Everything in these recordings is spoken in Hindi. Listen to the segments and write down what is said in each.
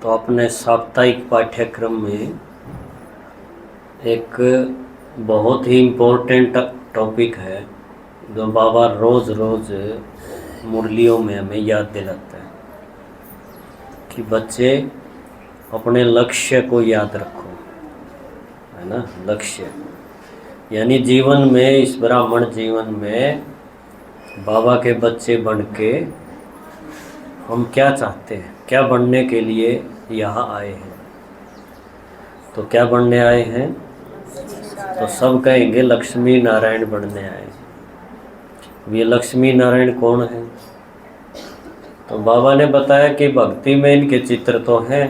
तो अपने साप्ताहिक पाठ्यक्रम में एक बहुत ही इम्पोर्टेंट टॉपिक है जो बाबा रोज़ रोज़ मुरलियों में हमें याद दिलाता है कि बच्चे अपने लक्ष्य को याद रखो, है ना। लक्ष्य यानी जीवन में, इस ब्राह्मण जीवन में बाबा के बच्चे बन के हम क्या चाहते हैं, क्या बनने के लिए यहाँ आए हैं। तो क्या बनने आए हैं? तो सब कहेंगे लक्ष्मी नारायण बनने आए हैं। ये लक्ष्मी नारायण कौन है? तो बाबा ने बताया कि भक्ति में इनके चित्र तो हैं।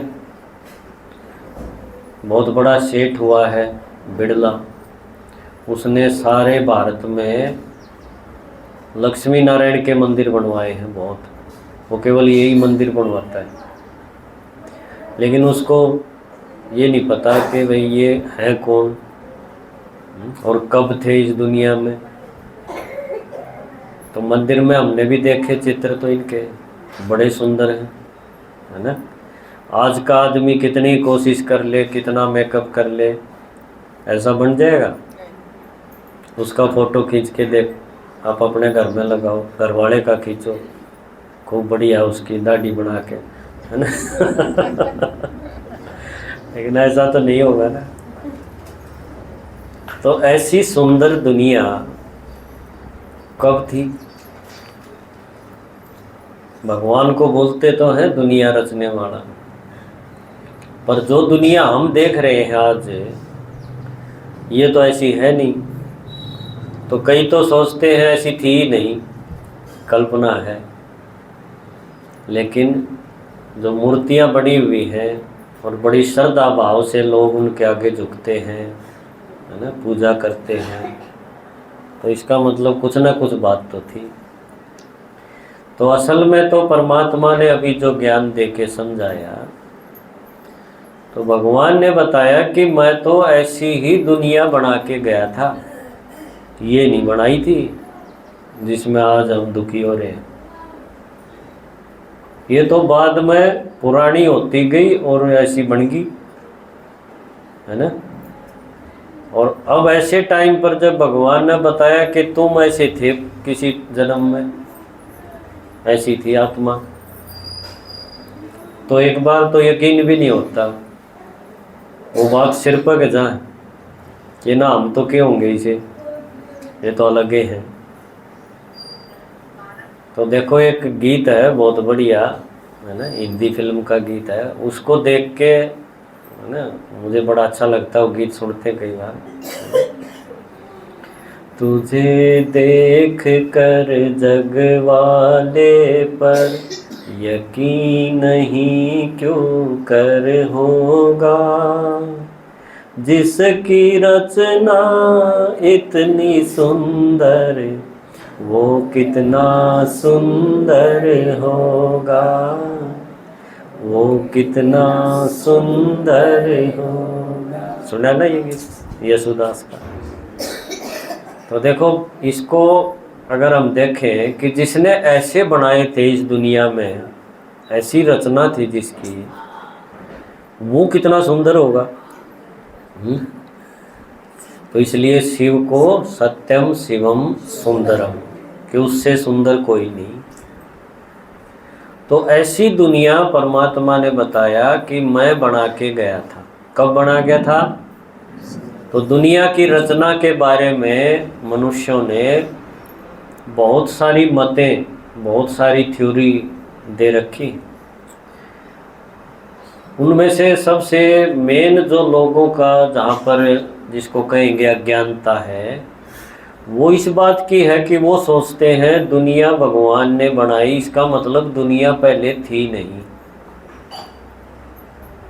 बहुत बड़ा सेठ हुआ है बिड़ला, उसने सारे भारत में लक्ष्मी नारायण के मंदिर बनवाए हैं बहुत। वो केवल यही मंदिर बनवाता है, लेकिन उसको ये नहीं पता कि भाई ये है कौन और कब थे इस दुनिया में। तो मंदिर में हमने भी देखे चित्र, तो इनके बड़े सुंदर हैं, है ना। आज का आदमी कितनी कोशिश कर ले, कितना मेकअप कर ले, ऐसा बन जाएगा? उसका फ़ोटो खींच के देख, आप अपने घर में लगाओ, घर वाले का खींचो, खूब बढ़िया उसकी दाढ़ी बना के, है ना। लेकिन ऐसा तो नहीं होगा ना। तो ऐसी सुंदर दुनिया कब थी? भगवान को बोलते तो हैं दुनिया रचने वाला, पर जो दुनिया हम देख रहे हैं आज, ये तो ऐसी है नहीं। तो कई तो सोचते हैं ऐसी थी ही नहीं, कल्पना है। लेकिन जो मूर्तियां बनी हुई हैं और बड़ी श्रद्धा भाव से लोग उनके आगे झुकते हैं, है ना, पूजा करते हैं, तो इसका मतलब कुछ ना कुछ बात तो थी। तो असल में तो परमात्मा ने अभी जो ज्ञान दे के समझाया, तो भगवान ने बताया कि मैं तो ऐसी ही दुनिया बना के गया था, ये नहीं बनाई थी जिसमें आज हम दुखी हो रहे हैं। ये तो बाद में पुरानी होती गई और ऐसी बन गई, है ना। और अब ऐसे टाइम पर जब भगवान ने बताया कि तुम ऐसे थे किसी जन्म में, ऐसी थी आत्मा, तो एक बार तो यकीन भी नहीं होता। वो बात सिर पर जाए कि ना हम तो क्या होंगे इसे, ये तो अलग ही है। तो देखो एक गीत है बहुत बढ़िया, है ना, हिंदी फिल्म का गीत है, उसको देख के, है ना, मुझे बड़ा अच्छा लगता है वो गीत सुनते कई बार। तुझे देख कर जग वाले पर यकीन नहीं क्यों कर होगा, जिसकी रचना इतनी सुंदर वो कितना सुंदर होगा, वो कितना सुंदर होगा। सुना ना ये गीत यशुदास का? तो देखो इसको अगर हम देखें कि जिसने ऐसे बनाए थे इस दुनिया में, ऐसी रचना थी जिसकी, वो कितना सुंदर होगा। तो इसलिए शिव को सत्यम शिवम सुंदरम, कि उससे सुंदर कोई नहीं। तो ऐसी दुनिया परमात्मा ने बताया कि मैं बना के गया था। कब बना गया था? तो दुनिया की रचना के बारे में मनुष्यों ने बहुत सारी मतें, बहुत सारी थ्योरी दे रखी। उनमें से सबसे मेन जो लोगों का, जहाँ पर जिसको कहेंगे अज्ञानता है, वो इस बात की है कि वो सोचते हैं दुनिया भगवान ने बनाई, इसका मतलब दुनिया पहले थी नहीं,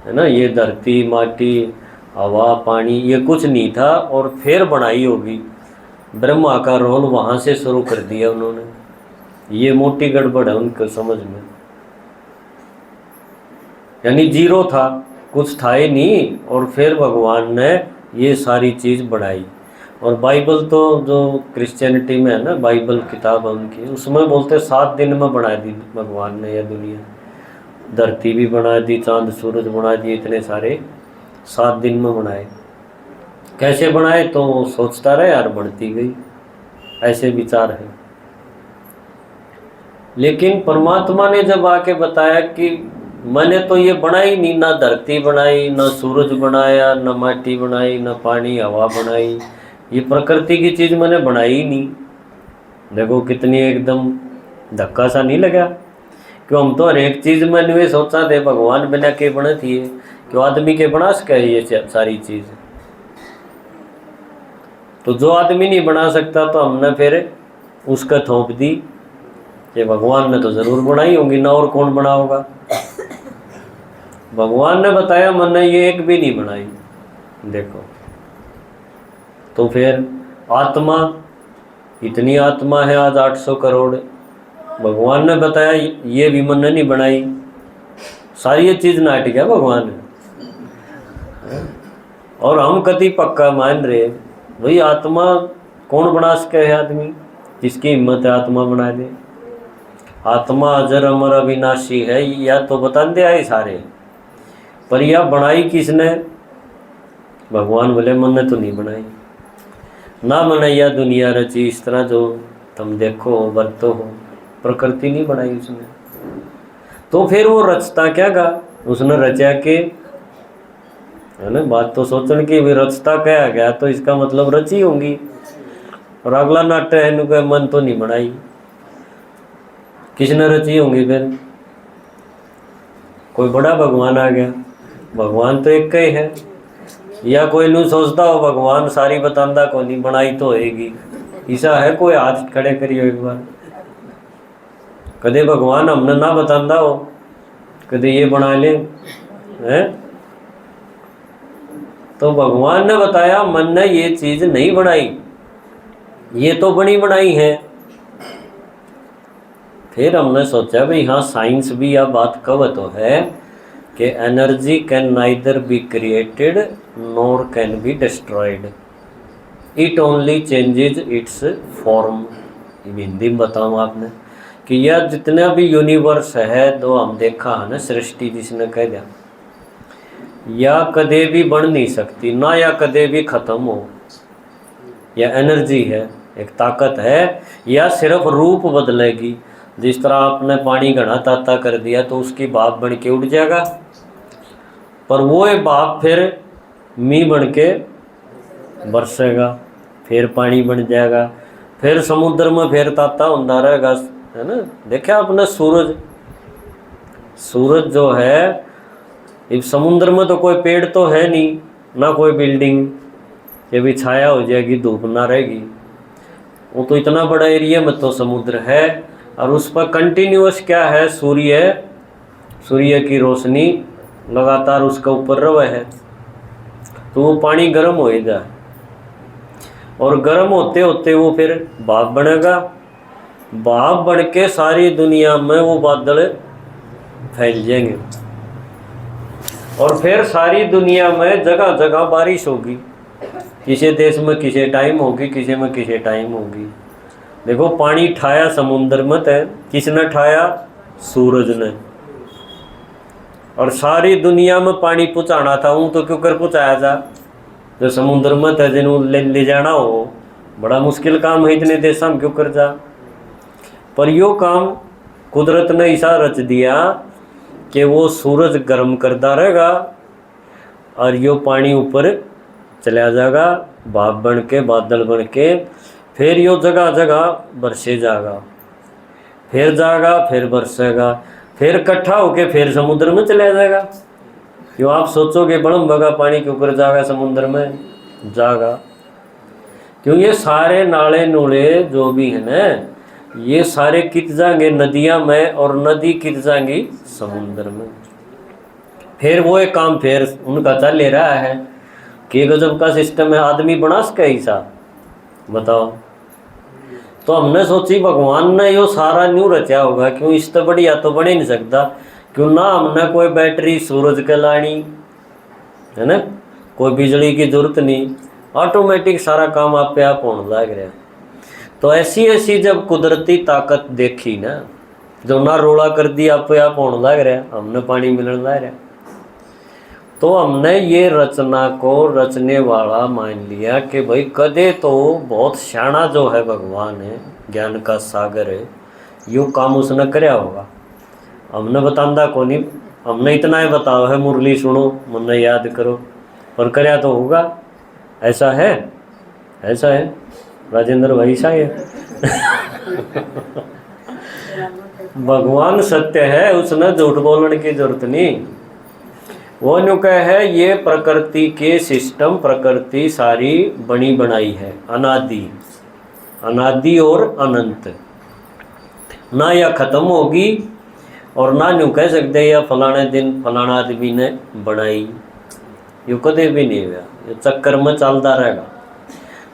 है ना। ये धरती, माटी, हवा, पानी, ये कुछ नहीं था और फिर बनाई होगी। ब्रह्मा का रोल वहाँ से शुरू कर दिया उन्होंने। ये मोटी गड़बड़ है उनके समझ में। यानी जीरो था, कुछ था ही नहीं, और फिर भगवान ने ये सारी चीज़ बढ़ाई। और बाइबल तो जो क्रिश्चियनिटी में है ना, बाइबल किताब है उनकी, उसमें बोलते 7 दिन में बना दी भगवान ने यह दुनिया, धरती भी बना दी, चांद सूरज बना दिए, इतने सारे 7 दिन में बनाए। कैसे बनाए तो वो सोचता रहे यार, बढ़ती गई, ऐसे विचार है। लेकिन परमात्मा ने जब आके बताया कि मैंने तो ये बनाई नहीं, ना धरती बनाई, ना सूरज बनाया, ना माटी बनाई, ना पानी हवा बनाई, ये प्रकृति की चीज़ मैंने बनाई ही नहीं। देखो कितनी एकदम धक्का सा नहीं लगा? क्यों हम तो हर एक चीज़ में ये सोचा थे भगवान बिना के बने थी, क्यों आदमी के बना सके ये सारी चीज़? तो जो आदमी नहीं बना सकता तो हमने फिर उसका थोप दी कि भगवान ने तो ज़रूर बनाई होंगी ना, और कौन बना होगा? भगवान ने बताया मैंने ये एक भी नहीं बनाई। देखो तो फिर आत्मा, इतनी आत्मा है आज 800 करोड़, भगवान ने बताया ये भी मैंने नहीं बनाई, सारी ये चीज़ नाट गया भगवान ने। और हम कति पक्का मान रहे भाई आत्मा कौन बना सके है? आदमी जिसकी हिम्मत है आत्मा बना दे। आत्मा अजर अमर अविनाशी है, या तो बता दे आए सारे, पर यह बनाई किसने? भगवान बोले मैंने तो नहीं बनाई, ना मैंने यह दुनिया रची इस तरह जो तुम देखो बरतो हो, प्रकृति नहीं बनाई उसने। तो फिर वो रचता क्या गा? उसने रचा के, है ना, बात तो सोचने की भी, रचता क्या गया तो इसका मतलब रची होंगी। और अगला नाट्य है नु मन तो नहीं बनाई, किसने रची होंगी? फिर कोई बड़ा भगवान आ गया? भगवान तो एक ही है। या कोई नू सोचता हो भगवान सारी बतांदा को नहीं बनाई तो होएगी, ऐसा है? कोई हाथ खड़े करियो एक बार। कदे भगवान हमने ना बतांदा हो, कदे ये बना ले हैं? तो भगवान ने बताया मैंने ये चीज नहीं बनाई, ये तो बनी बनाई है। फिर हमने सोचा भाई हाँ, साइंस भी यह बात कब तो है कि energy can neither be created nor can be destroyed, it only changes it's form. Hindi में बताऊँ आपने कि यह जितना भी यूनिवर्स है तो हम देखा है ना, सृष्टि जिसने कह दिया, या कदे भी बन नहीं सकती ना, या कदे भी ख़त्म हो। यह एनर्जी है, एक ताकत है, या सिर्फ रूप बदलेगी। जिस तरह आपने पानी घना ताता कर दिया तो उसकी भाप बन के उड़ जाएगा, पर वो एक भाप फिर मी बन के बरसेगा, फिर पानी बन जाएगा, फिर समुद्र में फिर ताता होता रहेगा, है ना। देखा आपने सूरज, सूरज जो है इस समुद्र में तो कोई पेड़ तो है नहीं, ना कोई बिल्डिंग, ये भी छाया हो जाएगी, धूप ना रहेगी। वो तो इतना बड़ा एरिया में तो समुद्र है, और उस पर कंटिन्यूअस क्या है? सूर्य, सूर्य की रोशनी लगातार उसका ऊपर रवे है, तो वो पानी गर्म हो जाए, और गर्म होते होते वो फिर भाप बनेगा, भाप बन के सारी दुनिया में वो बादल फैल जाएंगे, और फिर सारी दुनिया में जगह जगह बारिश होगी। किसी देश में किसी टाइम होगी, किसी में किसी टाइम होगी। देखो पानी ठाया समुद्र में है, किसने ठाया? सूरज ने। और सारी दुनिया में पानी पहुँचाना था, वो तो क्यों कर पहुँचाया जा? जो समुद्र में था जिन्हों ले जाना हो, बड़ा मुश्किल काम है, इतने देशों में क्यों कर जा? पर यो काम कुदरत ने ऐसा रच दिया कि वो सूरज गर्म करता रहेगा और यो पानी ऊपर चला जाएगा, भाप बन के, बादल बन के, फिर यो जगह जगह बरसे जाएगा, फिर जाएगा, फिर बरसेगा, फिर इकट्ठा होके फिर समुद्र में चला जाएगा। क्यों आप सोचोगे बड़म बगा पानी के ऊपर जाएगा, समुद्र में जाएगा? क्यों ये सारे नाले नूले जो भी है ना, ये सारे कित जाएंगे नदियाँ में, और नदी कित जाएंगी समुद्र में। फिर वो एक काम फिर उनका चल ले रहा है कि गजब का सिस्टम है, आदमी बना सके ऐसा, बताओ। तो हमने सोची भगवान ने यो सारा न्यू रचा होगा, क्यों इससे बढ़िया तो बन ही नहीं सकता। क्यों ना हमने कोई बैटरी सूरज के लानी, है ना, कोई बिजली की जरूरत नहीं, ऑटोमेटिक सारा काम आप पे आप होने लग रहा। तो ऐसी ऐसी जब कुदरती ताकत देखी ना, जो ना रोड़ा कर दी आप पे आप होने लग रहा, हमने पानी मिलने लग रहा, तो हमने ये रचना को रचने वाला मान लिया कि भाई कदे तो बहुत शाना जो है भगवान है, ज्ञान का सागर है, यो काम उसने कराया होगा। हमने बतांदा को नहीं, हमने इतना ही बताओ है मुरली सुनो मन याद करो, पर कराया तो होगा। ऐसा है, ऐसा है राजेंद्र भाई, ऐसा है। भगवान सत्य है, उसने झूठ बोलने की जरूरत नहीं। वो न्यू कह है ये प्रकृति के सिस्टम, प्रकृति सारी बनी बनाई है, अनादि, अनादि और अनंत, ना या खत्म होगी और ना न्यू कह सकते या फलाने दिन फलाना आदमी ने बनाई, यो कदे भी नहीं हुआ, ये चक्कर में चलता रहेगा।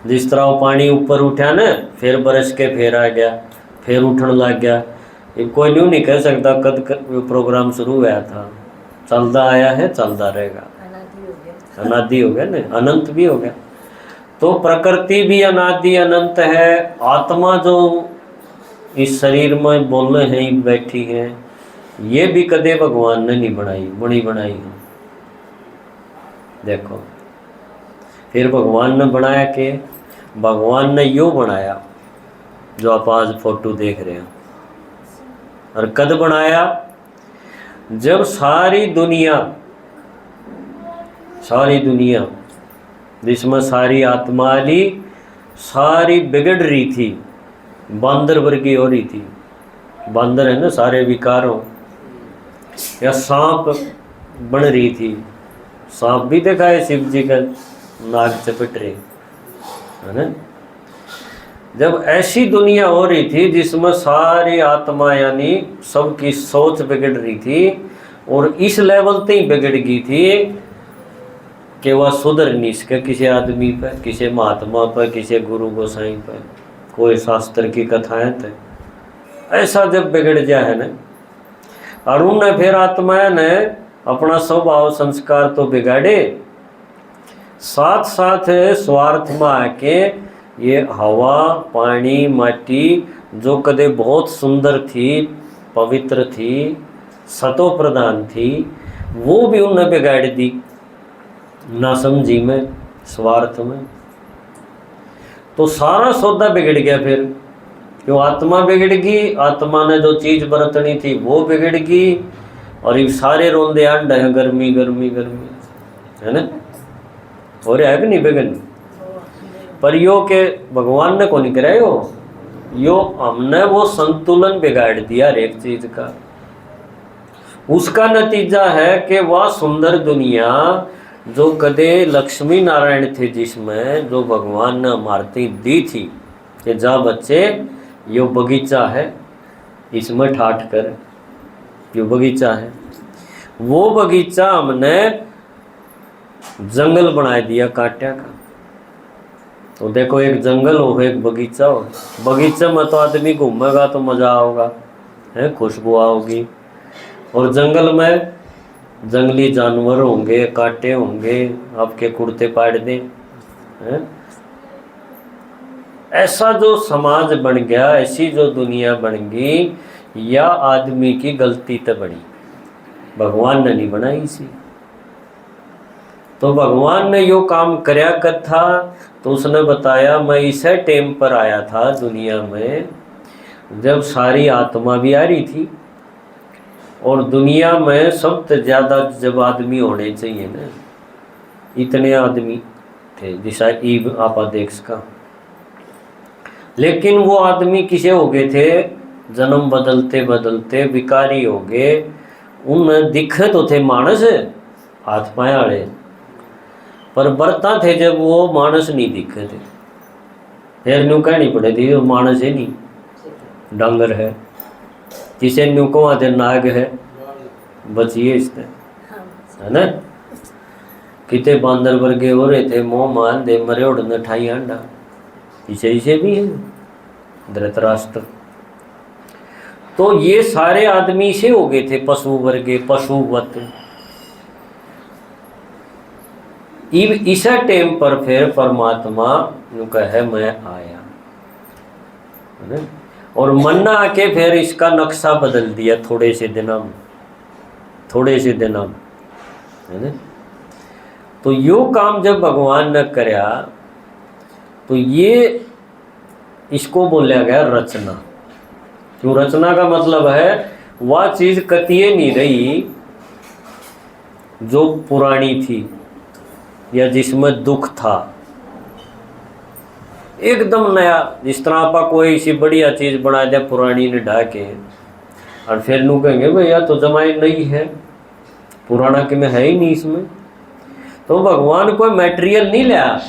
जिस तरह वो पानी ऊपर उठा ना, फिर बरस के फिर आ गया, फिर उठने लग गया, ये कोई न्यू नहीं कह सकता कद प्रोग्राम शुरू हुआ था, चलता आया है चलता रहेगा, अनादि हो गया ना, अनंत भी हो गया। तो प्रकृति भी अनादि अनंत है। आत्मा जो इस शरीर में बोलने हैं बैठी है, ये भी कदे भगवान ने नहीं बनाई, बड़ी बनाई है। देखो फिर भगवान ने बनाया कि भगवान ने यो बनाया जो आप आज फोटो देख रहे हैं। और कद बनाया, जब सारी दुनिया जिसमें सारी आत्मा ली सारी बिगड़ रही थी, बांदर वर्गी हो रही थी, बांदर है ना सारे विकारों, या सांप बन रही थी, सांप भी देखा है शिव जी का नाग चपट रहे है ना। जब ऐसी दुनिया हो रही थी जिसमें सारी आत्मा यानी सबकी सोच बिगड़ रही थी, और इस लेवल तक ही बिगड़ गई थी कि वह सुधर नहीं सके किसी आदमी पर, किसी महात्मा पर, किसी गुरु गोसाई पर, कोई शास्त्र की कथाएं थे। ऐसा जब बिगड़ गया है ना, अरुण ने फिर आत्मा ने अपना स्वभाव संस्कार तो बिगाड़े, साथ साथ स्वार्थ में आके ये हवा पानी माटी जो कदे बहुत सुंदर थी, पवित्र थी, सतो प्रधान थी, वो भी उनने बिगाड़ दी नासमझी में, स्वार्थ में। तो सारा सौदा बिगड़ गया। फिर क्यों आत्मा बिगड़ गई, आत्मा ने जो चीज बरतनी थी वो बिगड़ गई, और ये सारे रोंदे अंड है गर्मी गर्मी गर्मी, है ना, हो रहा है कि नहीं बिगड़नी। पर यो के भगवान ने को नहीं करायो, यो हमने वो संतुलन बिगाड़ दिया हर एक चीज का। उसका नतीजा है कि वह सुंदर दुनिया जो कदे लक्ष्मी नारायण थे, जिसमें जो भगवान ने इमारतें दी थी कि जा बच्चे यो बगीचा है, इसमें ठाठ कर, यो बगीचा है, वो बगीचा हमने जंगल बना दिया कांटिया का। तो देखो एक जंगल हो एक बगीचा हो, बगीचे में तो आदमी घूमेगा तो मजा आओगा, है खुशबू आओगी, और जंगल में जंगली जानवर होंगे, कांटे होंगे, आपके कुर्ते पाड़ दें, है? ऐसा जो समाज बन गया, ऐसी जो दुनिया बन गई, या आदमी की गलती तो बड़ी, भगवान ने नहीं बनाई इसी। तो भगवान ने यो काम करया कर था, तो उसने बताया मैं इसे टाइम पर आया था दुनिया में जब सारी आत्मा भी आ रही थी, और दुनिया में सबसे ज़्यादा जब आदमी होने चाहिए ना, इतने आदमी थे जैसा ईब आपा देख सका। लेकिन वो आदमी किसे हो गए थे, जन्म बदलते बदलते विकारी हो गए। उन दिखे तो थे मानस हाथ पाए वाले, पर बरता थे जब वो मानस नहीं दिखे थे। फिर न्यू कहनी पड़े थी वो मानस है नहीं, डांगर है, जिसे न्यू को आते नाग है, बचिए इससे, है ना। कितने बांदर वर्गे हो रहे थे, मोह मान दे मरे उड़ने ठाई अंडा, इसे भी है धृतराष्ट्र। तो ये सारे आदमी से हो गए थे पशु वर्गे, पशुवत। इस टाइम पर फिर परमात्मा नु कहे मैं आया, है ना? और मन्ना आके फिर इसका नक्शा बदल दिया थोड़े से दिनों में, है ना? तो यो काम जब भगवान ने करया तो ये इसको बोला गया रचना। क्यों? रचना का मतलब है वह चीज कतिये नहीं रही जो पुरानी थी या जिसमें दुख था, एकदम नया। जिस तरह आप कोई सी बढ़िया चीज बना दे पुरानी ने ढा के, और फिर नू कहेंगे भैया तो जमाई नहीं है, पुराना कि में है ही नहीं इसमें। तो भगवान कोई मटेरियल नहीं लिया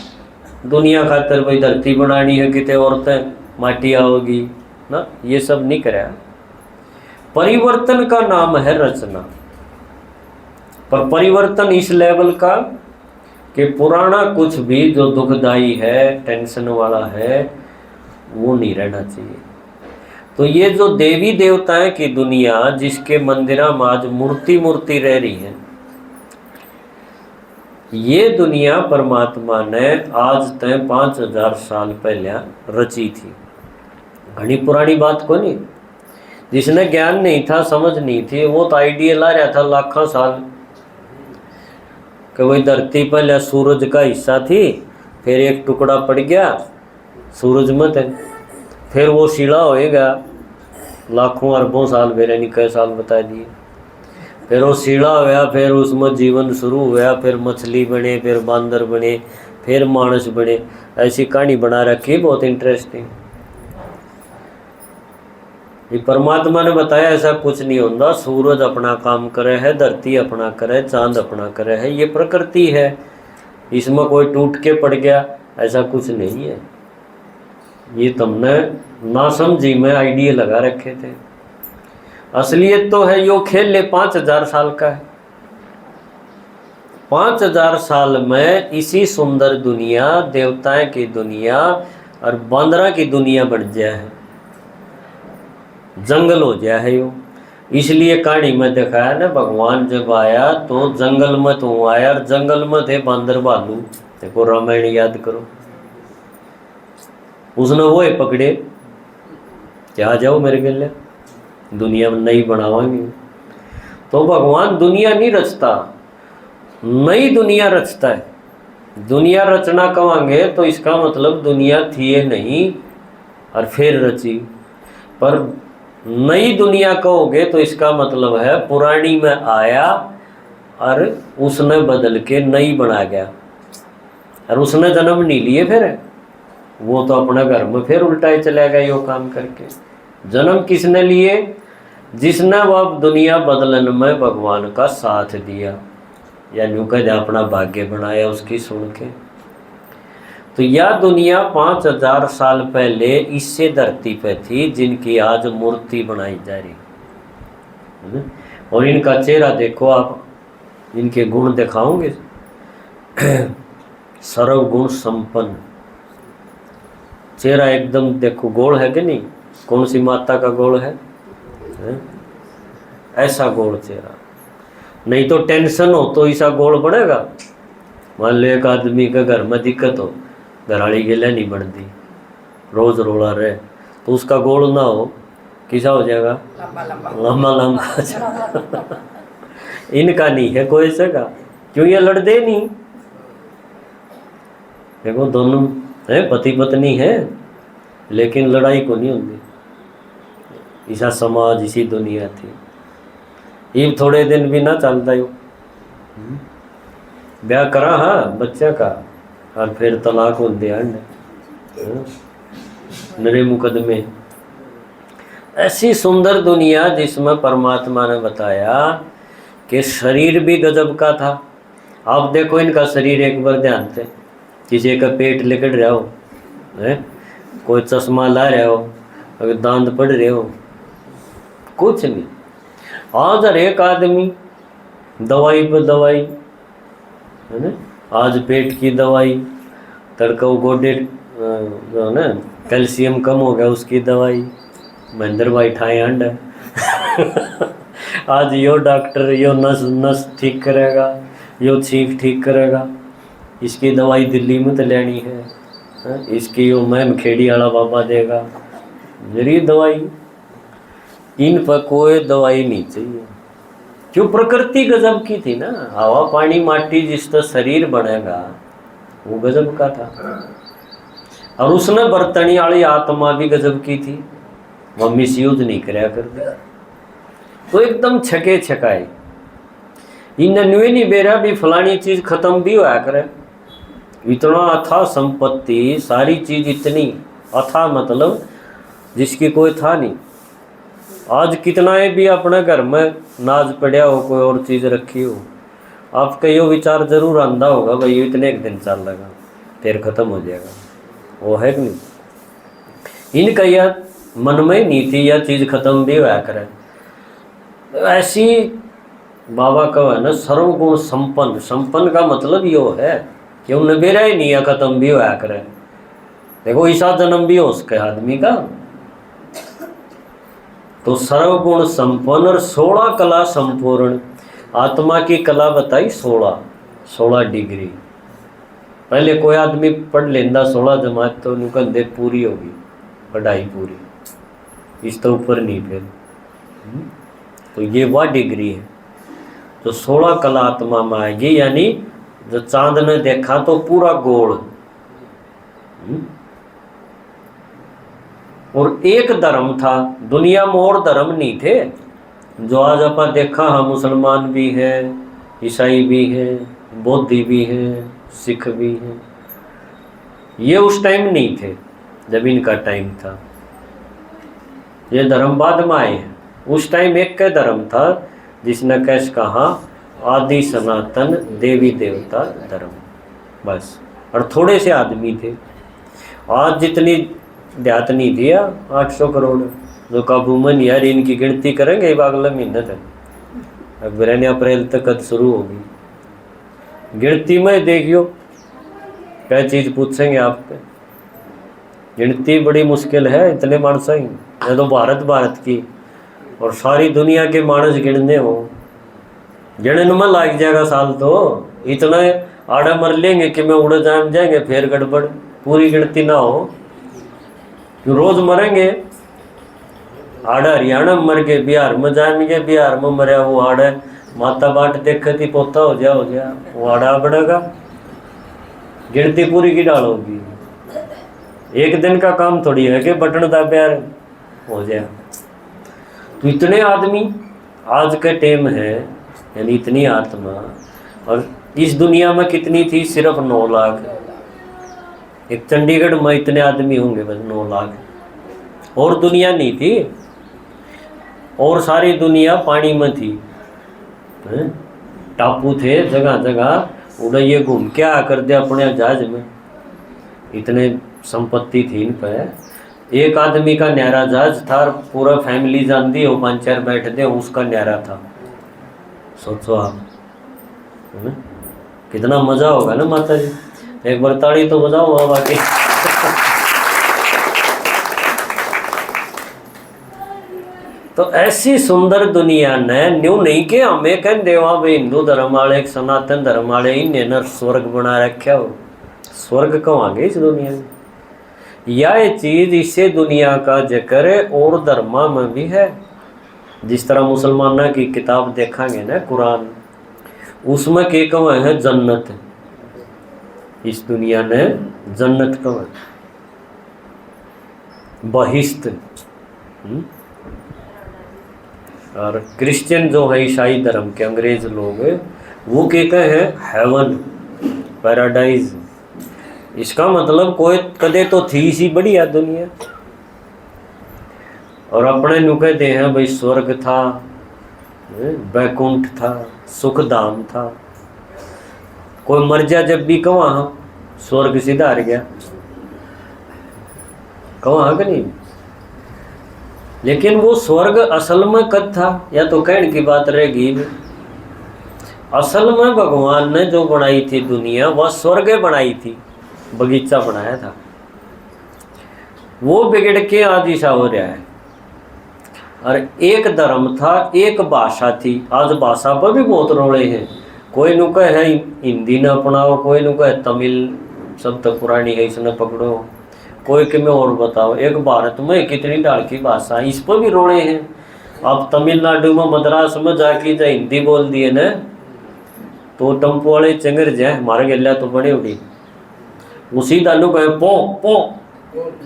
दुनिया खातर, भाई धरती बनानी है कितने औरतें माटी आओगी ना, ये सब नहीं कराया। परिवर्तन का नाम है रचना, पर परिवर्तन इस लेवल का कि पुराना कुछ भी जो दुखदाई है, टेंशन वाला है, वो नहीं रहना चाहिए। तो ये जो देवी देवताएं की दुनिया, जिसके मंदिरा में आज मूर्ति रह रही है, ये दुनिया परमात्मा ने आज तक 5000 साल पहले रची थी। घनी पुरानी बात को नहीं। जिसने ज्ञान नहीं था, समझ नहीं थी, वो तो आइडिया ला रहा था लाखों साल कि वही धरती पहले सूरज का हिस्सा थी, फिर एक टुकड़ा पड़ गया सूरज में, फिर वो शिला होएगा लाखों अरबों साल, मेरे नहीं कई साल बता दिए। फिर वो शिला हुआ, फिर उसमें जीवन शुरू हुआ, फिर मछली बने, फिर बांदर बने, फिर मानस बने। ऐसी कहानी बना रखी, बहुत इंटरेस्टिंग। ये परमात्मा ने बताया ऐसा कुछ नहीं होता। सूरज अपना काम करे है, धरती अपना करे, चांद अपना करे है, ये प्रकृति है, इसमें कोई टूट के पड़ गया ऐसा कुछ नहीं है। ये तुमने ना समझी में आइडिया लगा रखे थे। असलियत तो है यो खेल ले 5000 साल का है। 5000 साल में इसी सुंदर दुनिया, देवताएं की दुनिया और बांदरा की दुनिया बढ़ जाए है, जंगल हो जाए है यो। इसलिए कहानी में दिखाया ना, भगवान जब आया तो जंगल में तो आया, और जंगल में थे बांदर भालू। देखो रामायण याद करो, उसने वो ही पकड़े क्या जाओ मेरे गले, दुनिया में नई बनावांगे। तो भगवान दुनिया नहीं रचता, नई दुनिया रचता है। दुनिया रचना कहेंगे तो इसका मतलब दुनिया थी ये नहीं और फिर रची, पर नई दुनिया कहोगे तो इसका मतलब है पुरानी में आया और उसने बदल के नई बना गया, और उसने जन्म नहीं लिए, फिर वो तो अपने घर में फिर उल्टा ही चला गया यो काम करके। जन्म किसने लिए? जिसने वह दुनिया बदलन में भगवान का साथ दिया, या यूँ कह अपना भाग्य बनाया उसकी सुन के। तो यह दुनिया 5000 साल पहले इससे धरती पे थी, जिनकी आज मूर्ति बनाई जा रही है। और इनका चेहरा देखो आप, इनके गुण दिखाओगे, सर्वगुण संपन्न चेहरा एकदम देखो, गोल है कि नहीं? कौन सी माता का गोल है? ऐसा गोल चेहरा। नहीं तो टेंशन हो तो ऐसा गोल बनेगा। मान लो एक आदमी के घर में दिक्कत हो, घराड़ी के लिए नहीं बनती, रोज रोला रहे, तो उसका गोल ना हो, किसा हो जाएगा? लंबा लंबा। इनका नहीं है कोई सका, क्यों? ये लड़ते नहीं। देखो दोनों है पति पत्नी है, लेकिन लड़ाई को नहीं होती। ऐसा समाज, इसी दुनिया थी। ये थोड़े दिन भी ना चलता हो, ब्याह करा हाँ बच्चा का, और फिर तलाक हो दिया नरे मुकदमे। ऐसी सुंदर दुनिया जिसमें परमात्मा ने बताया कि शरीर भी गजब का था। आप देखो इनका शरीर एक बार ध्यान से, किसी का पेट निकल रहा हो है, कोई चश्मा ला रहा हो, अगर दांत पड़ रहे हो, कुछ नहीं। आज हर एक आदमी दवाई पर दवाई, है ना? आज पेट की दवाई, तड़का गोडे जो है ना कैल्शियम कम हो गया उसकी दवाई, महेंद्र भाई ठाए अंड। आज यो डॉक्टर यो नस ठीक करेगा, यो छींक ठीक करेगा, इसकी दवाई दिल्ली में तो लेनी है, इसकी वो मैम खेड़ी वाला बाबा देगा जरिए दवाई। इन पर कोई दवाई नहीं चाहिए, क्यों? प्रकृति गजब की थी ना, हवा पानी माटी जिसका शरीर बनेगा वो गजब का था। और उसने बर्तनी वाली आत्मा भी गजब की थी, वह मिसयूज नहीं कराया करती। तो एकदम छके छकाए इन नहीं बेरा भी फलानी चीज खत्म भी होया करे। इतना अथा संपत्ति, सारी चीज इतनी अथा, मतलब जिसकी कोई था नहीं। आज कितना भी अपने घर में नाज पड़ा हो, कोई और चीज रखी हो, आपका ये विचार जरूर आंदा होगा भाई ये इतने एक दिन चल लगा फिर खत्म हो जाएगा, वो है कि नहीं? इनका यह मन में नीति यह चीज खत्म भी होया करे। ऐसी बाबा का है ना सर्वगुण संपन्न। संपन्न का मतलब यो है कि वो नबेरा ही नहीं है, खत्म भी होया करे। देखो ईसा जन्म भी हो उसके आदमी का, तो सर्वगुण संपन्न और 16 कला संपूर्ण। आत्मा की कला बताई 16 डिग्री। पहले कोई आदमी पढ़ लेंदा 16 जमात तो उनका देख पूरी होगी, पढ़ाई पूरी, इस तो ऊपर नहीं फिर। तो ये वह डिग्री है जो 16 कला आत्मा में आएगी, यानी जो चांद ने देखा तो पूरा गोल। और एक धर्म था, दुनिया में और धर्म नहीं थे। जो आज आप देखा हम मुसलमान भी हैं, ईसाई भी हैं, बौद्धी भी हैं, सिख भी हैं, ये उस टाइम नहीं थे जब इनका टाइम था। ये धर्म बाद में आए हैं। उस टाइम एक का धर्म था जिसने कैसे कहा आदि सनातन देवी देवता धर्म, बस। और थोड़े से आदमी थे। आज जितनी देहात नहीं दिया 800 करोड़ जो काबू में यार, इनकी गिनती करेंगे अगले महीने तक, अब अप्रैल तक कद शुरू होगी। गिनती में देखियो क्या चीज़ पूछेंगे आप पे, गिनती बड़ी मुश्किल है। इतने मानस ही ये तो भारत की और सारी दुनिया के मानस गिनने हो, गिनने में लग जाएगा साल। तो इतना आड़े मर लेंगे कि मैं उड़ जाएंगे फिर गड़बड़, पूरी गिनती ना हो। क्यों रोज मरेंगे, आड़ा हरियाणा में मर गए, बिहार में जाएंगे, बिहार में मरे वो आड़े माता बाट देखे थी पोता हो जा वो आड़ा बढ़ेगा, गिनती पूरी की डालोगी। एक दिन का काम थोड़ी है कि बटन दाबे हो जाए। तो इतने आदमी आज के टाइम है, यानी इतनी आत्मा। और इस दुनिया में कितनी थी? सिर्फ 9 लाख। एक चंडीगढ़ में इतने आदमी होंगे बस 9 लाख, और दुनिया नहीं थी। और सारी दुनिया पानी में थी, टापू थे जगह जगह, उड़े ये घूम के आ कर दे अपने जहाज में। इतने संपत्ति थी इन पर। एक आदमी का न्यारा जहाज था, पूरा फैमिली जानती हो, 5-4 बैठते उसका न्यारा था। सोचो आप, कितना मजा होगा ना माता जी। एक बार ताड़ी तो बजाओ बाबा की। तो ऐसी सुंदर दुनिया ने न्यू नहीं कि हमें कह देवा भाई हिंदू धर्म वाले सनातन धर्म वाले इन्हें स्वर्ग बना रखा हो। स्वर्ग कहाँ गए इस दुनिया में? यह चीज इससे दुनिया का जिक्र और धर्मा में भी है। जिस तरह मुसलमाना की किताब देखेंगे ना कुरान, उसमें के कौन है जन्नत। इस दुनिया ने जन्नत कौन, बहिश्त। और क्रिश्चियन जो है ईसाई धर्म के अंग्रेज लोग, वो के हैं हेवन, पैराडाइज। इसका मतलब कोई कदे तो थी सी बढ़िया दुनिया, और अपने नु कहते हैं भाई स्वर्ग था, बैकुंठ था, सुखधाम था। कोई मर जा जब भी कहाँ स्वर्ग सीधा हार गया, कहाँ कि नहीं। लेकिन वो स्वर्ग असल में कद था, या तो कहने की बात रहेगी। असल में भगवान ने जो बनाई थी दुनिया, वह स्वर्ग बनाई थी, बगीचा बनाया था। वो बिगड़ के आज ऐसा हो रहा है। और एक धर्म था, एक भाषा थी। आज भाषा पर भी बहुत रोड़े हैं। कोई नु कहे हिंदी न अपनाओ, कोई नु कहे तमिल सब तो पुरानी है इसने पकड़ो, कोई के में और बताओ। एक भारत में कितनी ढाल की भाषा, इस पर भी रोड़े हैं। आप तमिलनाडु में मद्रास में जाके जो हिंदी बोल दिए न तो टम्पो वाले चंगर जाए मारे गलिया तो बड़े उड़ी उसी दालू कहे पो पो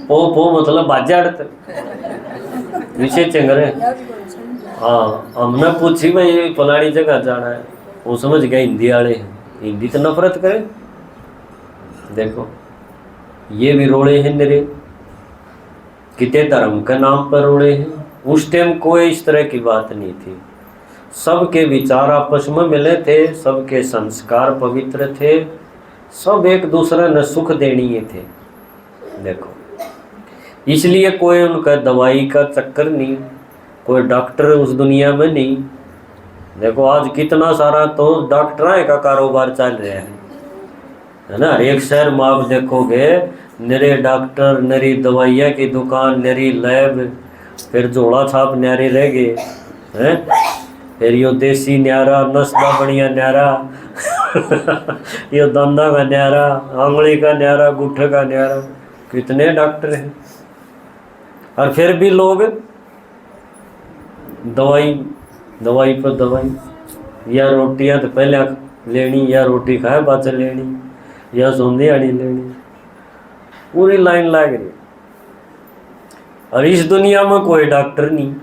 पो पो मतलब बाजाड़त विषय चंगरे। हाँ हमने पूछी भाई फलानी जगह जाना है, वो समझ गया हिंदी वाले हैं, हिंदी तो नफरत करे। देखो ये भी रोड़े हैं मेरे, कितने धर्म के नाम पर रोड़े हैं। उस टाइम कोई इस तरह की बात नहीं थी, सबके विचार आपस में मिले थे, सबके संस्कार पवित्र थे, सब एक दूसरे ने सुख देनी थे। देखो इसलिए कोई उनका दवाई का चक्कर नहीं, कोई डॉक्टर उस दुनिया में नहीं। देखो आज कितना सारा तो डॉक्टर का कारोबार चल रहा है ना। एक शहर में आप देखोगे नरे डॉक्टर, नरी दवाइयाँ की दुकान, नरी लैब, फिर झोला छाप न्यारे रह गए हैं, फिर यो देसी न्यारा, नस्दा बढ़िया न्यारा यो दंदा का न्यारा, आंगली का न्यारा, गुट्ठे का न्यारा, कितने डॉक्टर हैं। और फिर भी लोग दवाई दवाई पर दवाई, या रोटियां तो पहले लेनी, या रोटी खाए बाद लेनी, या सौंधी आड़ी लेनी, पूरी लाइन लग रही। और इस दुनिया में कोई डॉक्टर नहीं,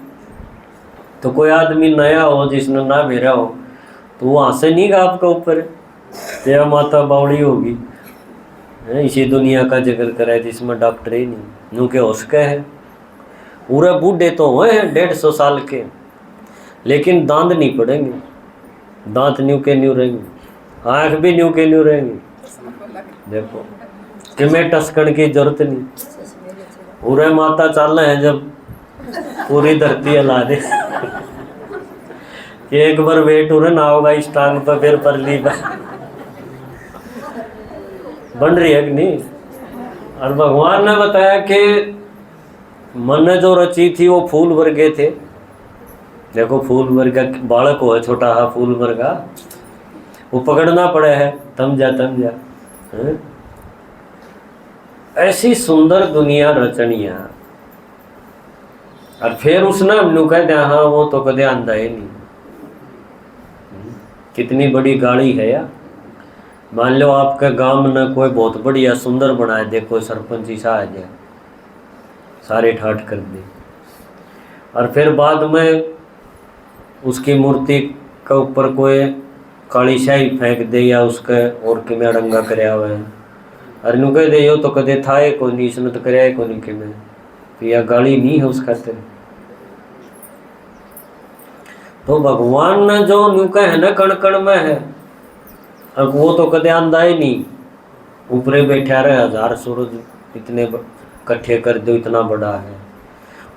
तो कोई आदमी नया हो जिसने ना भेजा हो तो वो हंसे नहीं गा आपका ऊपर, तेरा माता बावड़ी होगी। इसी दुनिया का जिक्र करे जिसमें डॉक्टर ही नहीं, यूँ के होस्के है। पूरे बूढ़े तो हुए हैं 150 साल के, लेकिन दांत नहीं पड़ेंगे, दांत न्यू के न्यू रहेंगे, आँख भी न्यू के न्यू रहेंगे। देखो कि मैं टसकन की जरूरत नहीं, पूरे माता चल रहे हैं जब पूरी धरती हिला दे एक बार वेट हो ना होगा इस टांग पर, फिर परली पर बन रही है कि नहीं। और भगवान ने बताया कि मन ने जो रची थी वो फूल वर्गे थे। देखो फूल वर्गा बालक हो है छोटा हा फूल वर्गा, वो पकड़ना पड़े है, थम जा है? ऐसी सुंदर दुनिया रचनिया। और फिर उसने हमने कह दिया हाँ वो तो कदे आंदा ही नहीं। कितनी बड़ी गाड़ी है यार। मान लो आपके गांव में कोई बहुत बढ़िया सुंदर बनाए, देखो सरपंच ईसा आ जाए, सारे ठाठ कर दे, और फिर बाद में उसकी मूर्ति के ऊपर कोई काली शाही फेंक दे या उसके और कि में रंगा कराया हुआ है, अरे नु कह दे यो तो कदे था को नहीं, इसने तो कराया को नहीं कि मैं तो यह गाली नहीं है उस खातिर। तो भगवान ने जो न्यू है ना कण कण में है, अब वो तो कदे आंदा ही नहीं, ऊपरे बैठा रहे, 1000 सूरज इतने इकट्ठे कर दो, इतना बड़ा है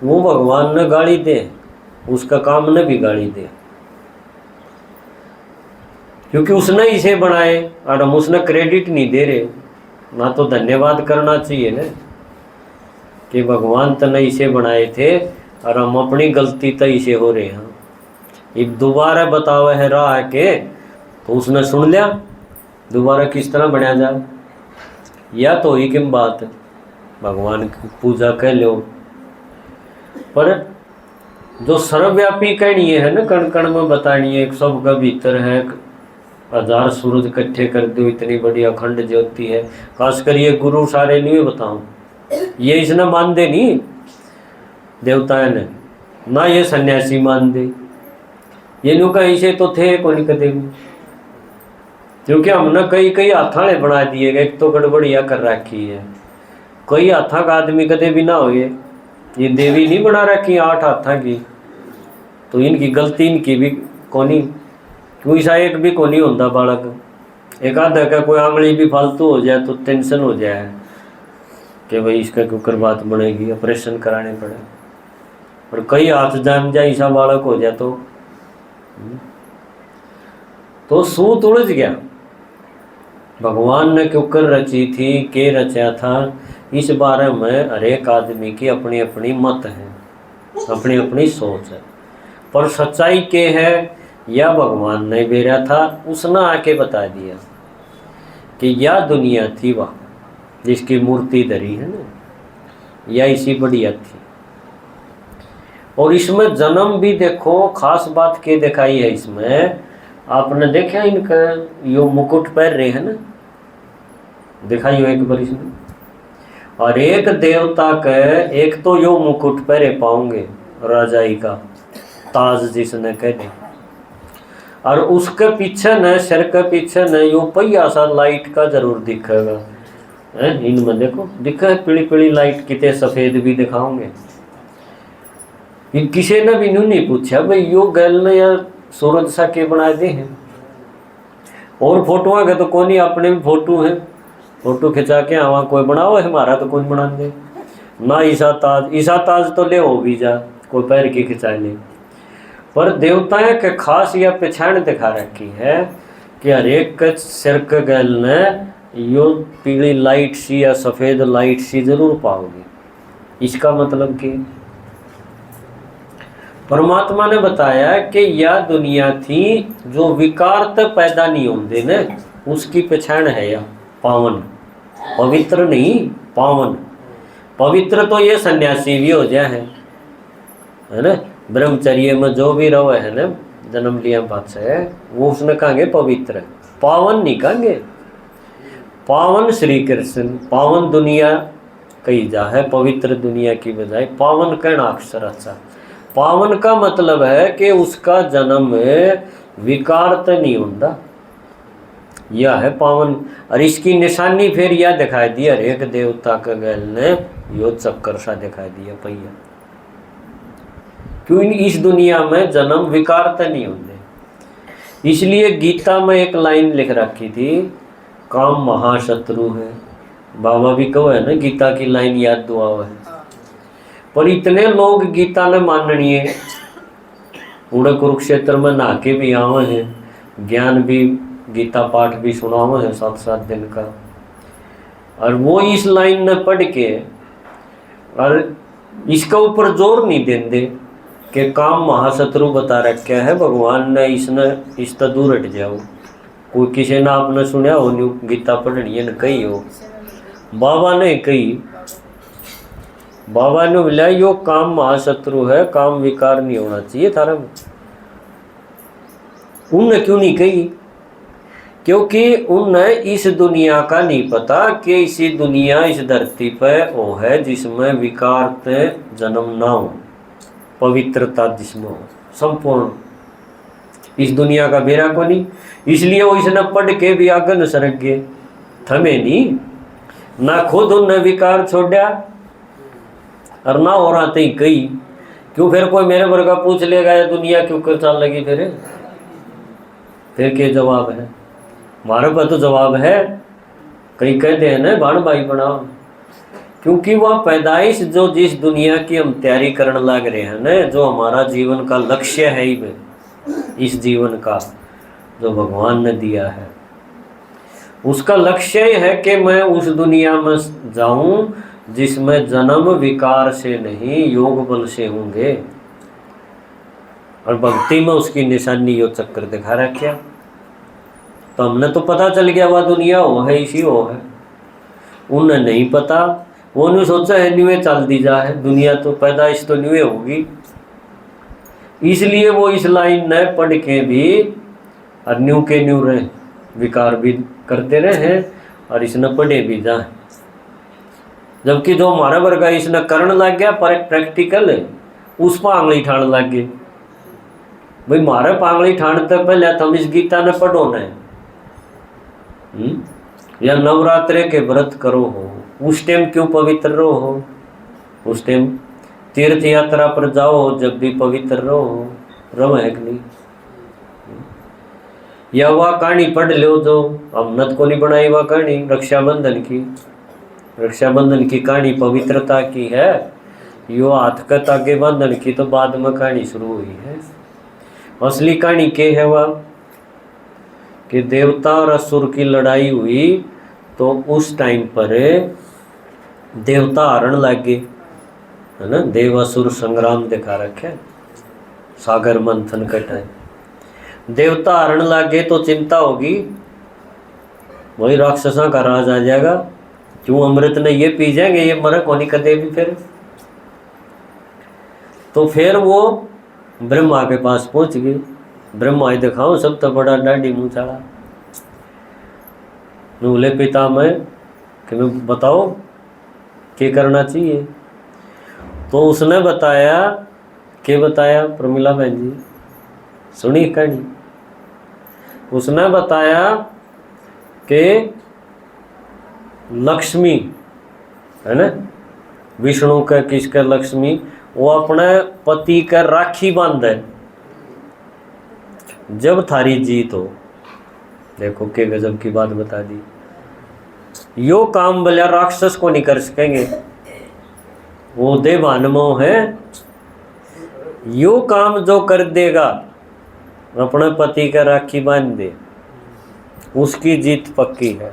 वो। भगवान ने गाली दे, उसका काम ने भी गाली दे, क्योंकि उसने इसे बनाए और हम उसने क्रेडिट नहीं दे रहे। ना तो धन्यवाद करना चाहिए ना कि भगवान तो नहीं इसे बनाए थे और हम अपनी गलती तो इसे हो रहे हैं। एक दोबारा बतावे है राह के तो उसने सुन लिया, दोबारा किस तरह बनाया जाए, या तो ही किम बात भगवान की पूजा कर लो। पर जो सर्वव्यापी कहनी है ना, कण कण में बतानी है, सबका भीतर है, 1000 सूरज इकट्ठे कर दो, इतनी बड़ी अखंड ज्योति है। खासकर ये गुरु सारे नहीं बताऊं, ये इसने मान दे नहीं देवता ने, ना ये सन्यासी मान दे, ये नु कहीं से तो थे को नहीं कदे, क्योंकि हमने कई कई हाथाड़े बना दिए, एक तो गड़बड़िया कर रखी है, कई हाथा का आदमी कदे भी ना हो। ये देवी नहीं बना रखी 8 हाथा की, तो इनकी गलती इनकी भी कोनी, क्यों ऐसा एक भी कोनी होता बालक, एक आधा का कोई आंगली भी फालतू हो जाए तो टेंशन हो जाए कि भाई इसका कुकर बात बनेगी, ऑपरेशन कराने पड़े। और कई हाथ जम जाए ऐसा बालक हो जाए तो सूत उलझ गया। भगवान ने कुकर रची थी, के रचा था, इस बारे में हर एक आदमी की अपनी अपनी मत है, अपनी अपनी सोच है। पर सच्चाई के है या भगवान ने बेरा था, उसने आके बता दिया कि यह दुनिया थी वह जिसकी मूर्ति धरी है ना, या इसी बढ़िया थी। और इसमें जन्म भी देखो, खास बात के दिखाई है इसमें, आपने देखा इनका यो मुकुट पहन रहे हैं ना, दिखाई हो एक बार इसमें। और एक देवता के एक तो यो मुकुट पहरे पाओगे राजाई का ताज जिसने कह दे, और उसके पीछे न सिर के पीछे न यो पहिया सा लाइट का जरूर दिखेगा। इनमें देखो दिखा पीली पीली लाइट, कितने सफेद भी दिखाओगे। किसी ने भी नहीं पूछा भाई यो गल ने यार सूरज सा के बनाए दे हैं। और फोटो के तो कोई अपने भी फोटो है, फोटो खिंचा के आवा कोई बनाओ है, हमारा तो कोई बना दे ना। ईसा ताज तो ले हो भी जा, कोई पैर की खिंचा ले। पर देवताएं के खास यह पहचान दिखा रखी है कि हर एक सिर के गल ने यो पीली लाइट सी या सफेद लाइट सी जरूर पाओगे। इसका मतलब कि परमात्मा ने बताया कि यह दुनिया थी जो विकार तो पैदा नहीं होते न, उसकी पहचान है यह पावन, पवित्र नहीं पावन। पवित्र तो ये सन्यासी भी हो जाए है ना, ब्रह्मचर्य में जो भी रहो है ना, जन्म लिया बात से वो उसने कहेंगे पवित्र, पावन नहीं कहेंगे। पावन श्री कृष्ण, पावन दुनिया कही जा है, पवित्र दुनिया की बजाय पावन कहना अक्षर अच्छा। पावन का मतलब है कि उसका जन्म विकार तो नहीं होता, यह है पावन। और इसकी निशानी फिर यह दिखाई दी, हर एक देवता के गल ने यो चक्कर सा दिखाई दिया पहिया। क्यों इस दुनिया में जन्म विकार तो नहीं होते। इसलिए गीता में एक लाइन लिख रखी थी, काम महाशत्रु है। बाबा भी कहो है ना, गीता की लाइन याद दुआ है। पर इतने लोग गीता ने माननी है, पूरे कुरुक्षेत्र में नहा के भी आवे हैं, ज्ञान भी गीता पाठ भी सुनावे हैं 7-7 दिन का। और वो इस लाइन ने पढ़ के और इसका ऊपर जोर नहीं देंगे कि काम महाशत्रु बता रखा है भगवान ने, इसने इस तो दूर हट जाओ। कोई किसी ने आपने सुना हो न्यू गीता पढ़नी है न कही हो, बाबा ने कही, बाबा ने बोला यो काम महाशत्रु है, काम विकार नहीं होना चाहिए थारा में। उनने क्यों नहीं कही? क्योंकि उन्हें इस दुनिया का नहीं पता कि इसी दुनिया इस धरती पर वो है जिसमें विकार ते जन्म ना हो, पवित्रता जिसमें हो संपूर्ण। इस दुनिया का बेरा को नहीं, इसलिए वो इसने पढ़ के भी आगे न सरक गए, थमे नहीं ना, खुद उन्हें विकार छोड़ा और ना और आते ही कही। क्यों फिर कोई मेरे वर्गा पूछ लेगा ये दुनिया क्यों कर चल लगी, फिर क्या जवाब है? हमारे पास तो जवाब है, कई कहते हैं ना बाण भाई बनाओ। क्योंकि वह पैदाइश जो जिस दुनिया की हम तैयारी करने लग रहे हैं ना, जो हमारा जीवन का लक्ष्य है ही में, इस जीवन का जो भगवान ने दिया है, उसका लक्ष्य है कि मैं उस दुनिया में जाऊं जिसमें जन्म विकार से नहीं योग बल से होंगे। और भक्ति में उसकी निशानी यो चक्कर दिखा रखा। तो हमने तो पता चल गया वह दुनिया हो है, इसी हो है। उन्हें नहीं पता, वो नहीं सोचा है न्यूए चल दी जा है, दुनिया तो पैदाइश तो न्यूए होगी। इसलिए वो इस लाइन ने पढ़ के भी और न्यू के न्यू रहे, विकार भी करते रहे और इसने पढ़े भी जाए। जबकि जो हमारा वर्ग है इसने करने लग गया, पर प्रैक्टिकल है उस पर आंगली ठाण लग गए। भाई मारे पांगली ठाणते पहले तुम इस गीता ने पढ़ो न, या नवरात्रे के व्रत करो हो, उस टाइम क्यों पवित्र रहो हो, उस टाइम तीर्थ यात्रा पर जाओ जब भी पवित्र रहो है कि नहीं। या वह कहानी पढ़ लो जो हमने को नहीं बनाई, वह कहानी रक्षाबंधन की कहानी पवित्रता की है। यो हाथ का तागे बंधन की तो बाद में कहानी शुरू हुई है। असली कहानी क्या है वह कि देवता और असुर की लड़ाई हुई तो उस टाइम पर देवता हारण लग गए, है ना। देव असुर संग्राम दिखा रखे सागर मंथन का टाइम। देवता हरण लागे तो चिंता होगी, वही राक्षसा का राज आ जाएगा। क्यों अमृत ने ये पी जाएंगे, ये मरक होनी कदे भी फिर। तो फिर वो ब्रह्मा के पास पहुंच गई। ब्रह्मा ही दिखाऊं सब तो बड़ा डाढ़ी मुँह चाड़ा। बोले पिता मैं कि मैं बताओ क्या करना चाहिए। तो उसने बताया, क्या बताया प्रमिला बहन जी, सुनी कहानी। उसने बताया कि लक्ष्मी है ना, विष्णु का किसका लक्ष्मी, वो अपने पति का राखी बांधे जब थारी जीत हो। देखो के गजब की बात बता दी। यो काम भला राक्षस को नहीं कर सकेंगे, वो देवानमो है। यो काम जो कर देगा, अपने पति का राखी बांध दे, उसकी जीत पक्की है।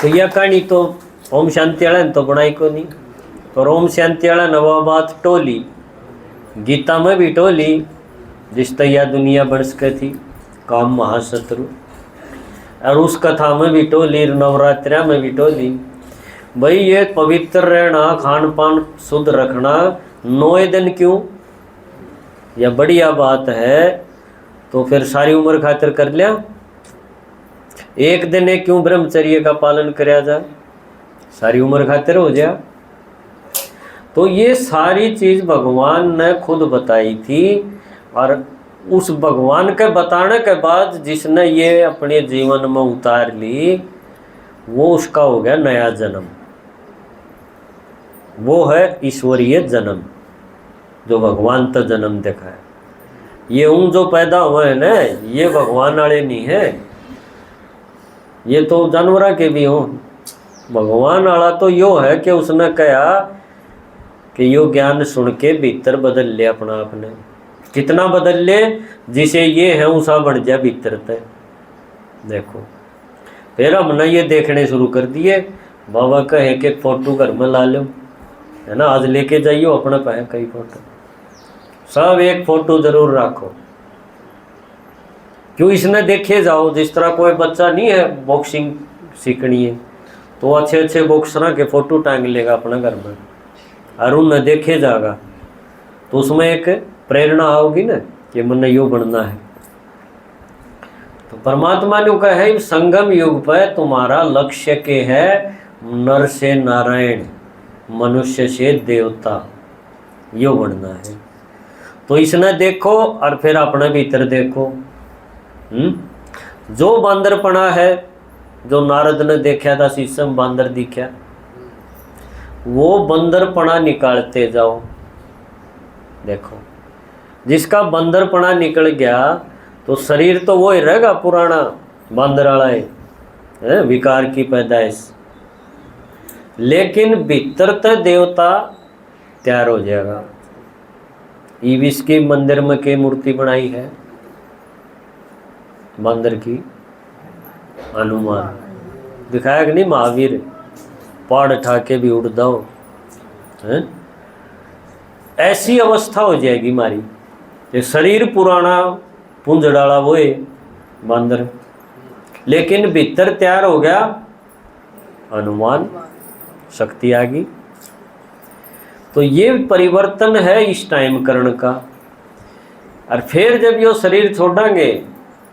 तो यह कहानी तो ओम शांति वाला ने तो बनाई को नहीं, और ओम शांति वाला ने वह बात टोली, गीता में भी टोली, जिस तैया दुनिया बन सके थी काम महाशत्रु, और उस कथा में भी टोली, नवरात्रि में भी टोली। भाई ये पवित्र रहना, खान पान शुद्ध रखना 9 दिन क्यों, यह बढ़िया बात है। तो फिर सारी उम्र खातिर कर लिया, एक दिन एक क्यों ब्रह्मचर्य का पालन कराया जाए, सारी उम्र खातिर हो जाए। तो ये सारी चीज भगवान ने खुद बताई थी, और उस भगवान के बताने के बाद जिसने ये अपने जीवन में उतार ली, वो उसका हो गया नया जन्म। वो है ईश्वरीय जन्म, जो भगवान तो जन्म देखा है। ये उन जो पैदा हुए हैं ना, ये भगवान वाले नहीं है, ये तो जानवर के भी हों। भगवान वाला तो यो है कि उसने कहा कि यो ज्ञान सुन के भीतर बदल ले अपना आपने। कितना बदल ले, जिसे ये है उसा बढ़ जाए भीतर तक। देखो फिर हमने ये देखने शुरू कर दिए, बाबा कहे कि फोटो घर में ला लो, है ना, आज लेके जाइयो अपना पाए कई फोटो, सब एक फोटो जरूर रखो। क्यों इसने देखे जाओ। जिस तरह कोई बच्चा नहीं है बॉक्सिंग सीखनी है, तो अच्छे अच्छे बॉक्सर के फोटो टांग लेगा अपना घर में, और उन्हें देखे जाएगा, तो उसमें एक प्रेरणा होगी ना कि मन यो बनना है। तो परमात्मा ने कहा है संगम युग पर तुम्हारा लक्ष्य के है नर से नारायण, मनुष्य से देवता, यो बनना है। तो इसने देखो और फिर अपने भीतर देखो। जो बांदरपना है, जो नारद ने देखा था शीशम बांदर दिखा, वो बंदरपना निकालते जाओ। देखो जिसका बंदरपना निकल गया तो शरीर तो वो ही रहेगा पुराना बांदर वाला है, विकार की पैदाइश, लेकिन भीतर तक देवता तैयार हो जाएगा। ईविस के मंदिर में के मूर्ति बनाई है बंदर की, हनुमान दिखाया कि नहीं, महावीर पहाड़ उठा के भी उड़ दो, है? ऐसी अवस्था हो जाएगी हमारी। ये शरीर पुराना पुंजड़ाला वो है बंदर, लेकिन भीतर तैयार हो गया हनुमान, शक्ति आ गई। तो ये परिवर्तन है इस टाइम करण का। और फिर जब ये शरीर छोड़ेंगे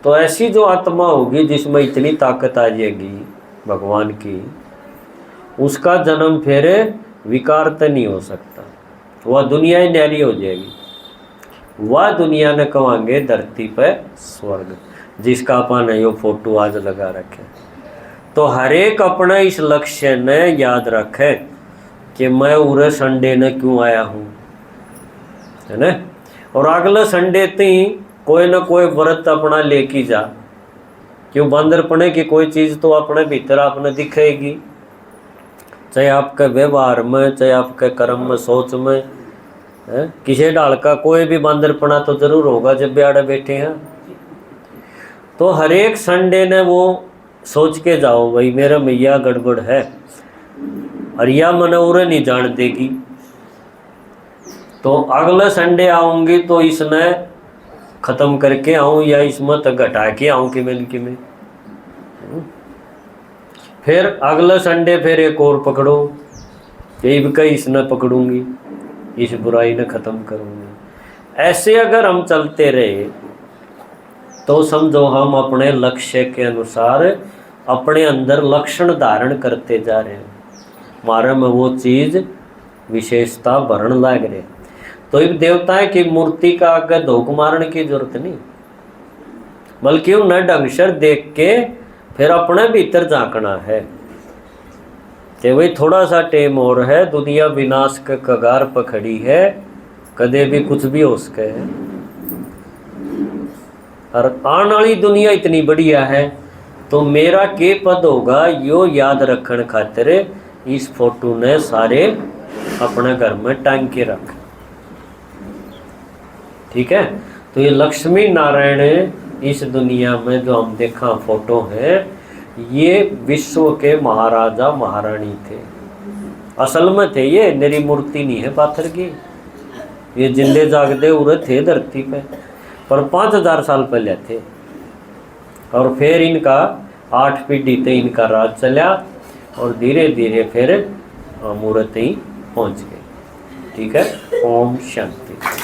तो ऐसी जो आत्मा होगी जिसमें इतनी ताकत आ जाएगी भगवान की, उसका जन्म फिर विकार तो नहीं हो सकता, वह दुनिया ही न्यारी हो जाएगी। वह दुनिया ने कहेंगे धरती पे स्वर्ग, जिसका अपन यो फोटो आज लगा रखे। तो हर एक अपने इस लक्ष्य ने याद रखे कि मैं उरे संडे ने क्यों आया हूँ, है ना। और अगले संडे ती कोई ना कोई व्रत अपना लेके जा, क्यों बंदरपने की कोई चीज़ तो अपने भीतर आपने दिखेगी, चाहे आपके व्यवहार में, चाहे आपके कर्म में, सोच में, किसी डाल का कोई भी बंदरपना तो जरूर होगा जब ब्याड़े बैठे हैं। तो हर एक संडे ने वो सोच के जाओ भाई मेरा मैया गड़बड़ है, और या मन उरे नहीं जान देगी, तो अगले संडे आऊँगी तो इसने ख़त्म करके आऊँ या इसमें तक घटा के आऊँ कि मैं फिर अगले संडे फिर एक और पकड़ो, एक कई इसने पकड़ूंगी, इस बुराई ने ख़त्म करूँगी। ऐसे अगर हम चलते रहे तो समझो हम अपने लक्ष्य के अनुसार अपने अंदर लक्षण धारण करते जा रहे हैं, हमारे में वो चीज़ विशेषता भरण लाग रहे। तो एक देवता की मूर्ति का आगे धोख मारने की जरूरत नहीं, बल्कि उन्हें ढंग से देख के फिर अपने भीतर झांकना है कि भाई थोड़ा सा टेम और है, दुनिया विनाश के कगार पर खड़ी है, कदे भी कुछ भी हो सके है। और आने वाली दुनिया इतनी बढ़िया है, तो मेरा के पद होगा यो याद रखने खातिर इस फोटो ने सारे अपने घर में टांग के रख। ठीक है, तो ये लक्ष्मी नारायण इस दुनिया में जो हम देखा फोटो है, ये विश्व के महाराजा महारानी थे, असल में थे। ये मेरी मूर्ति नहीं है पाथर की, ये जिंदे जागदे उड़े थे धरती पे, पर 5000 साल पहले थे। और फिर इनका 8 पीढ़ी तक इनका राज चला और धीरे धीरे फिर मूर्ति पहुंच गई। ठीक है, ओम शांति।